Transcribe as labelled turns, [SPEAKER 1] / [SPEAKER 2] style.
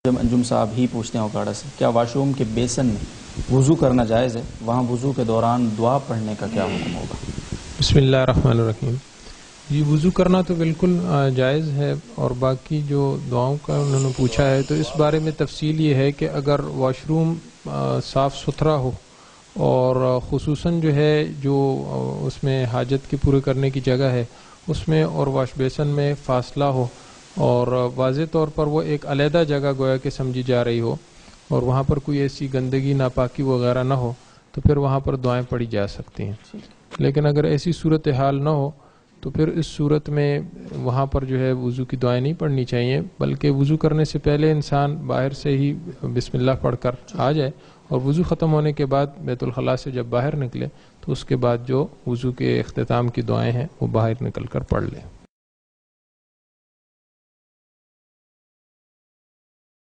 [SPEAKER 1] انجم صاحب ہی پوچھتے ہیں اوکاڑا سے، کیا واش روم کے بیسن میں وضو کرنا جائز ہے؟ وہاں وضو کے دوران دعا پڑھنے کا کیا حکم ہوگا؟
[SPEAKER 2] بسم اللہ الرحمن الرحیم۔ جی، وضو کرنا تو بالکل جائز ہے، اور باقی جو دعاؤں کا انہوں نے پوچھا ہے تو اس بارے میں تفصیل یہ ہے کہ اگر واش روم صاف ستھرا ہو اور خصوصاً جو اس میں حاجت کے پورے کرنے کی جگہ ہے اس میں اور واش بیسن میں فاصلہ ہو اور واضح طور پر وہ ایک علیحدہ جگہ گویا کہ سمجھی جا رہی ہو اور وہاں پر کوئی ایسی گندگی ناپاکی وغیرہ نہ ہو تو پھر وہاں پر دعائیں پڑھی جا سکتی ہیں۔ لیکن اگر ایسی صورتحال نہ ہو تو پھر اس صورت میں وہاں پر وضو کی دعائیں نہیں پڑھنی چاہیے، بلکہ وضو کرنے سے پہلے انسان باہر سے ہی بسم اللہ پڑھ کر آ جائے اور وضو ختم ہونے کے بعد بیت الخلاء سے جب باہر نکلے تو اس کے بعد جو وضو کے اختتام کی دعائیں ہیں وہ باہر نکل کر پڑھ لیں۔